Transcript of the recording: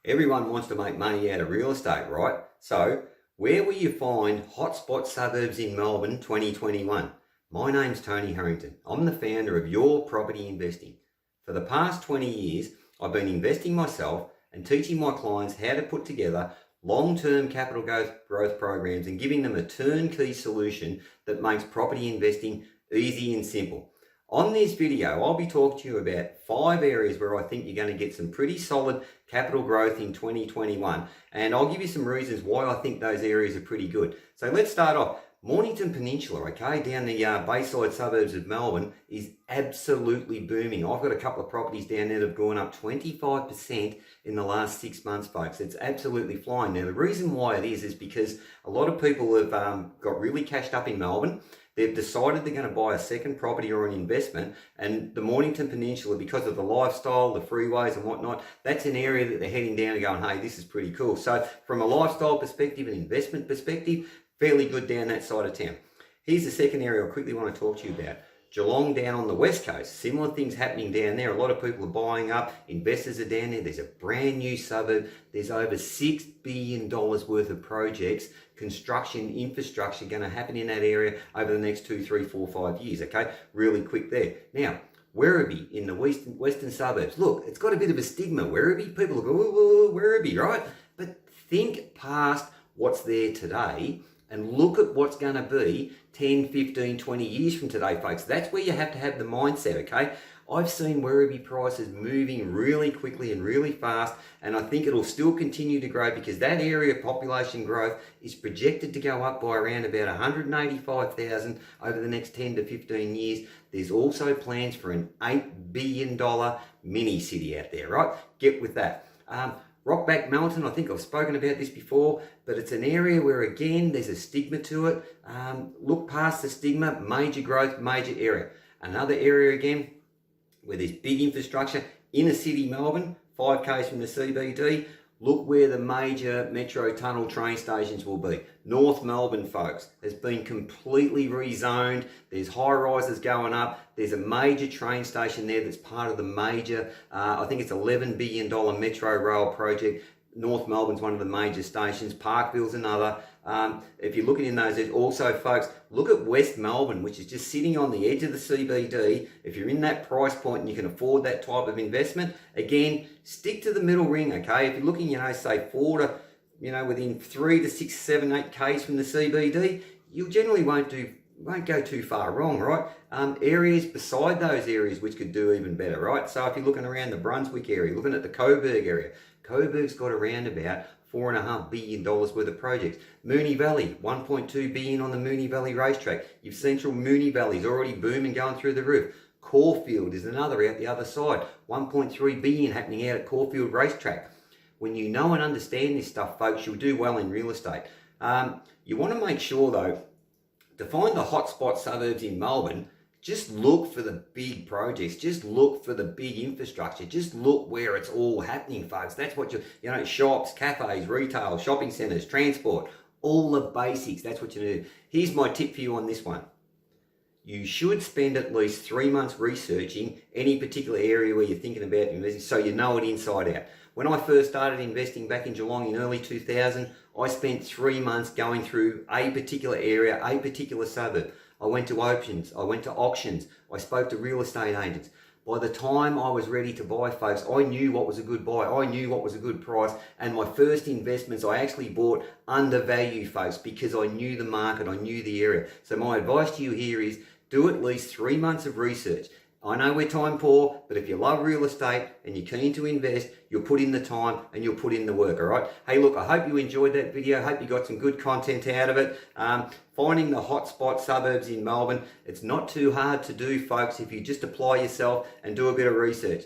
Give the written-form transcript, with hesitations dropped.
Everyone wants to make money out of real estate, right? So, where will you find Hotspot Suburbs in Melbourne 2021? My name's Tony Harrington. I'm the founder of Your Property Investing. For the past 20 years, I've been investing myself and teaching my clients how to put together long-term capital growth programs and giving them a turnkey solution that makes property investing easy and simple. On this video, I'll be talking to you about 5 areas where I think you're going to get some pretty solid capital growth in 2021. And I'll give you some reasons why I think those areas are pretty good. So let's start off. Mornington Peninsula, okay, down the bayside suburbs of Melbourne is absolutely booming. I've got a couple of properties down there that have gone up 25% in the last 6 months, folks. It's absolutely flying. Now, the reason why it is because a lot of people have got really cashed up in Melbourne. They've decided they're going to buy a second property or an investment, and the Mornington Peninsula, because of the lifestyle, the freeways and whatnot, that's an area that they're heading down and going, hey, this is pretty cool. So from a lifestyle perspective and investment perspective, fairly good down that side of town. Here's the second area I quickly want to talk to you about. Geelong down on the west coast, similar things happening down there. A lot of people are buying up, investors are down there. There's a brand new suburb. There's over $6 billion worth of projects, construction, infrastructure going to happen in that area over the next 2, 3, 4, 5 years, okay? Really quick there. Now, Werribee in the western suburbs. Look, it's got a bit of a stigma. Werribee, people go, ooh, Werribee, right? But think past what's there today and look at what's going to be 10, 15, 20 years from today, folks. That's where you have to have the mindset, okay? I've seen Werribee prices moving really quickly and really fast, and I think it'll still continue to grow because that area of population growth is projected to go up by around about 185,000 over the next 10 to 15 years. There's also plans for an $8 billion mini city out there, right? Get with that. Rockback Mountain, I think I've spoken about this before, but it's an area where, again, there's a stigma to it. Look past the stigma, major growth, major area. Another area, again, where there's big infrastructure, inner city Melbourne, 5 k's from the CBD. Look where the major metro tunnel train stations will be. North Melbourne, folks, has been completely rezoned. There's high rises going up. There's a major train station there that's part of the major, I think it's $11 billion metro rail project. North Melbourne's one of the major stations. Parkville's another. If you're looking in those, there's also, folks, look at West Melbourne, which is just sitting on the edge of the CBD. If you're in that price point and you can afford that type of investment, again, stick to the middle ring, okay? If you're looking, say 4 to, within 3 to 6, 7, 8 k's from the CBD, you generally won't go too far wrong, right? Areas beside those areas which could do even better, right? So if you're looking around the Brunswick area, looking at the Coburg area, Coburg's got around about $4.5 billion worth of projects. Moonee Valley, $1.2 billion on the Moonee Valley racetrack. You've central Moonee Valley's already booming, going through the roof. Caulfield is another out the other side. $1.3 billion happening out at Caulfield racetrack. When you know and understand this stuff, folks, you'll do well in real estate. You want to make sure, though, to find the hotspot suburbs in Melbourne, just look for the big projects. Just look for the big infrastructure. Just look where it's all happening, folks. That's what shops, cafes, retail, shopping centres, transport, all the basics. That's what you do. Here's my tip for you on this one. You should spend at least 3 months researching any particular area where you're thinking about investing so you know it inside out. When I first started investing back in Geelong in early 2000, I spent 3 months going through a particular area, a particular suburb. I went to auctions, I spoke to real estate agents. By the time I was ready to buy, folks, I knew what was a good buy, I knew what was a good price, and my first investments I actually bought undervalued, folks, because I knew the market, I knew the area. So my advice to you here is do at least 3 months of research. I know we're time poor, but if you love real estate and you're keen to invest, you'll put in the time and you'll put in the work, all right? Hey, look, I hope you enjoyed that video. I hope you got some good content out of it. Finding the hotspot suburbs in Melbourne, it's not too hard to do, folks, if you just apply yourself and do a bit of research.